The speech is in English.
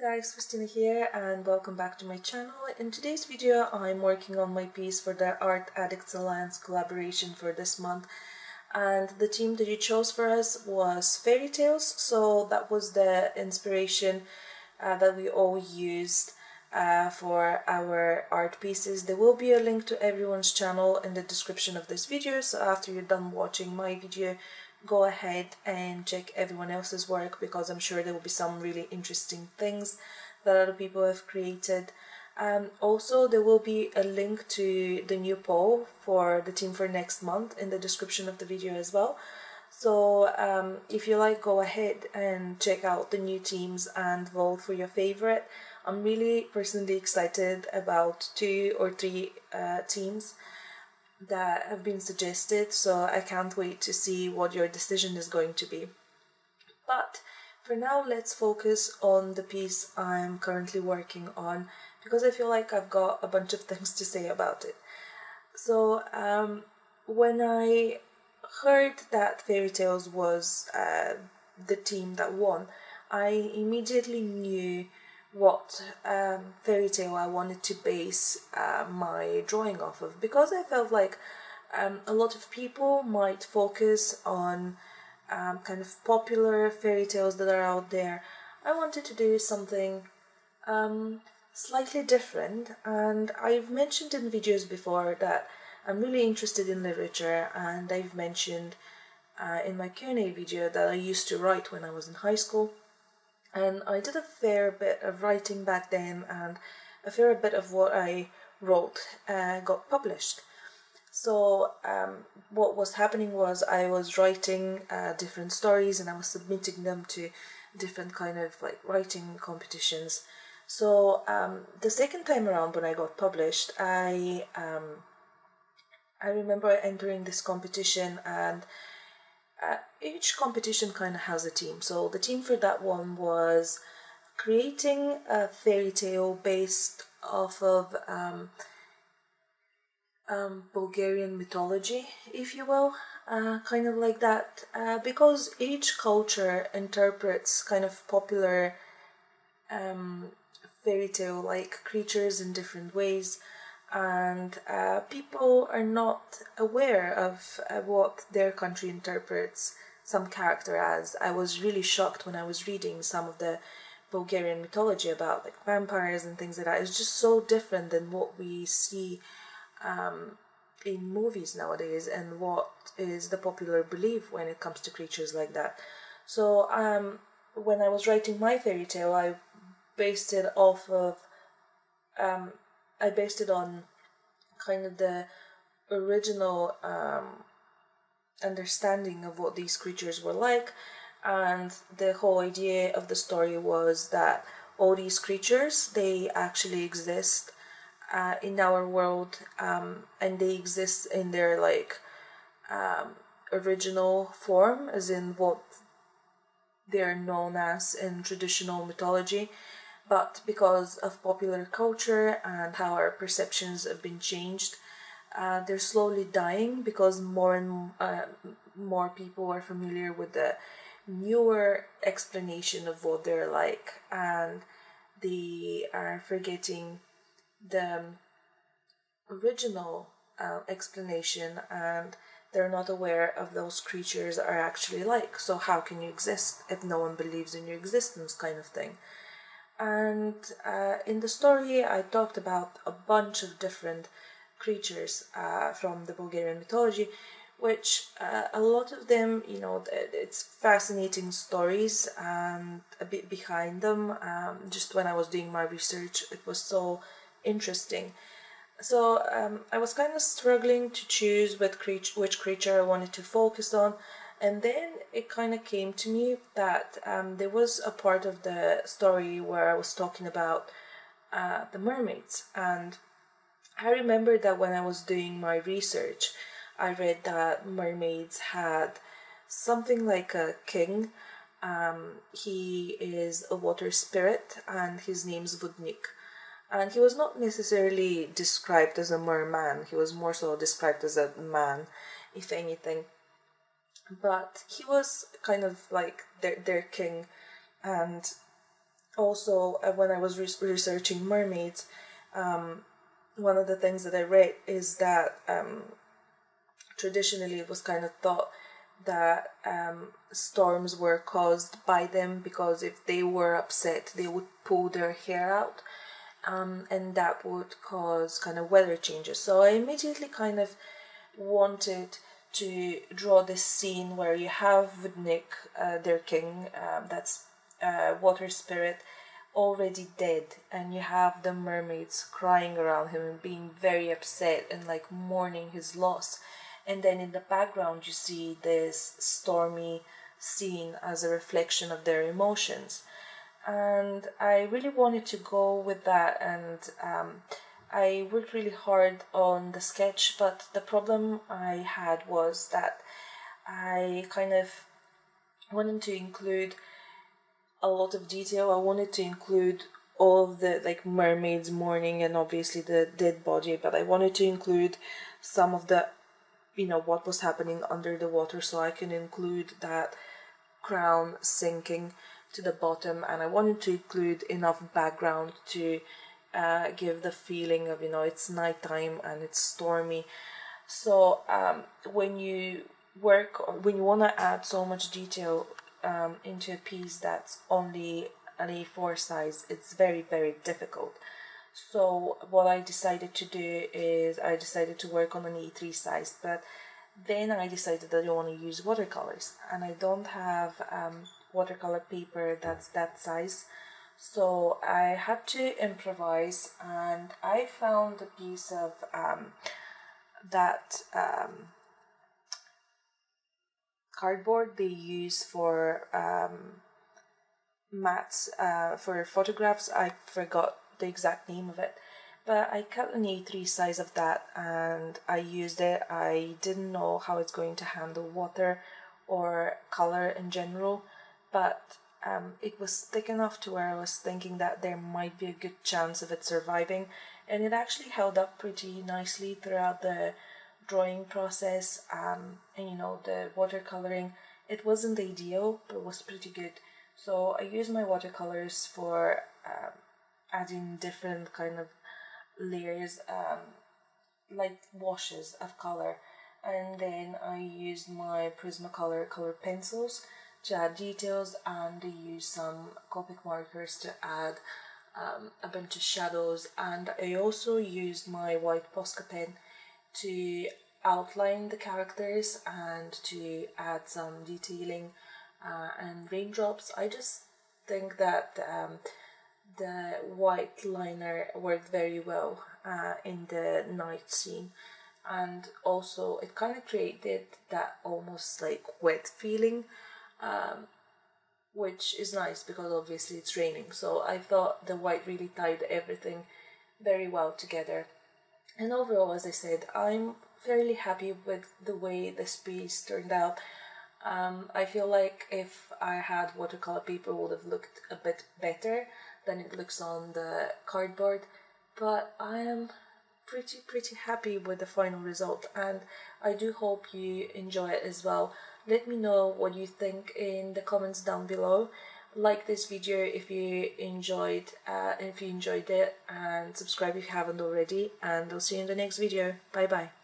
guys, Christina here and welcome back to my channel. In today's video I'm working on my piece for the Art Addicts Alliance collaboration for this month, and the theme that you chose for us was Fairytales, so that was the inspiration that we all used for our art pieces. There will be a link to everyone's channel in the description of this video, so after you're done watching my video, go ahead and check everyone else's work, because I'm sure there will be some really interesting things that other people have created. Also, there will be a link to the new poll for the theme for next month in the description of the video as well. So if you like, go ahead and check out the new themes and vote for your favorite. I'm really personally excited about 2 or 3 themes that have been suggested, so I can't wait to see what your decision is going to be. But for now, let's focus on the piece I'm currently working on, because I feel like I've got a bunch of things to say about it. So when I heard that Fairytales was the team that won, I immediately knew what fairy tale I wanted to base my drawing off of, because I felt like a lot of people might focus on kind of popular fairy tales that are out there. I wanted to do something slightly different, and I've mentioned in videos before that I'm really interested in literature, and I've mentioned in my Q&A video that I used to write when I was in high school. And I did a fair bit of writing back then, and a fair bit of what I wrote got published. So what was happening was I was writing different stories, and I was submitting them to different kind of like writing competitions. So the second time around when I got published, I remember entering this competition, and each competition kind of has a theme. So the theme for that one was creating a fairy tale based off of Bulgarian mythology, if you will, kind of like that, because each culture interprets kind of popular fairy tale like creatures in different ways, and people are not aware of what their country interprets some character as. I was really shocked when I was reading some of the Bulgarian mythology about like vampires and things like that. It's just so different than what we see in movies nowadays, and what is the popular belief when it comes to creatures like that. So when I was writing my fairy tale, I based it off of I based it on kind of the original understanding of what these creatures were like, and the whole idea of the story was that all these creatures, they actually exist in our world, and they exist in their like original form, as in what they're known as in traditional mythology. But because of popular culture and how our perceptions have been changed, they're slowly dying, because more and more people are familiar with the newer explanation of what they're like, and they are forgetting the original explanation, and they're not aware of those creatures are actually like. So how can you exist if no one believes in your existence, kind of thing. And in the story I talked about a bunch of different creatures from the Bulgarian mythology, which a lot of them, you know, it's fascinating stories and a bit behind them. Just when I was doing my research, it was so interesting. So I was kind of struggling to choose which creature I wanted to focus on. And then it kind of came to me that there was a part of the story where I was talking about the mermaids. And I remember that when I was doing my research, I read that mermaids had something like a king. He is a water spirit, and his name's Vodnik. And he was not necessarily described as a merman, he was more so described as a man, if anything. But he was kind of like their king, and Also, when I was researching mermaids, one of the things that I read is that traditionally it was kind of thought that storms were caused by them, because if they were upset they would pull their hair out, and that would cause kind of weather changes. So I immediately kind of wanted to draw this scene where you have with Nick, their king, that's water spirit, already dead, and you have the mermaids crying around him and being very upset and like mourning his loss. And then in the background you see this stormy scene as a reflection of their emotions. And I really wanted to go with that, and I worked really hard on the sketch, but the problem I had was that I kind of wanted to include a lot of detail. I wanted to include all of the like mermaids mourning and obviously the dead body, but I wanted to include some of the, you know, what was happening under the water, so I can include that crown sinking to the bottom, and I wanted to include enough background to give the feeling of, you know, it's nighttime and it's stormy. So when you when you want to add so much detail into a piece that's only an A4 size, it's very, very difficult. So what I decided to do is I decided to work on an A3 size, but then I decided that I want to use watercolors, and I don't have watercolor paper that's that size. So I had to improvise, and I found a piece of that cardboard they use for mats for photographs. I forgot the exact name of it, but I cut an A3 size of that and I used it. I didn't know how it's going to handle water or color in general, but it was thick enough to where I was thinking that there might be a good chance of it surviving, and it actually held up pretty nicely throughout the drawing process. And you know, the watercoloring, it wasn't ideal, but it was pretty good. So I used my watercolors for adding different kind of layers, like washes of color, and then I used my Prismacolor color pencils to add details, and I used some Copic markers to add a bunch of shadows, and I also used my white Posca pen to outline the characters and to add some detailing and raindrops. I just think that the white liner worked very well in the night scene, and also it kind of created that almost like wet feeling, which is nice because obviously it's raining. So I thought the white really tied everything very well together. And overall, as I said, I'm fairly happy with the way this piece turned out. I feel like if I had watercolor paper, it would have looked a bit better than it looks on the cardboard, but I am pretty happy with the final result, and I do hope you enjoy it as well. Let me know what you think in the comments down below. Like this video if you enjoyed it, and subscribe if you haven't already, and I'll see you in the next video. Bye bye.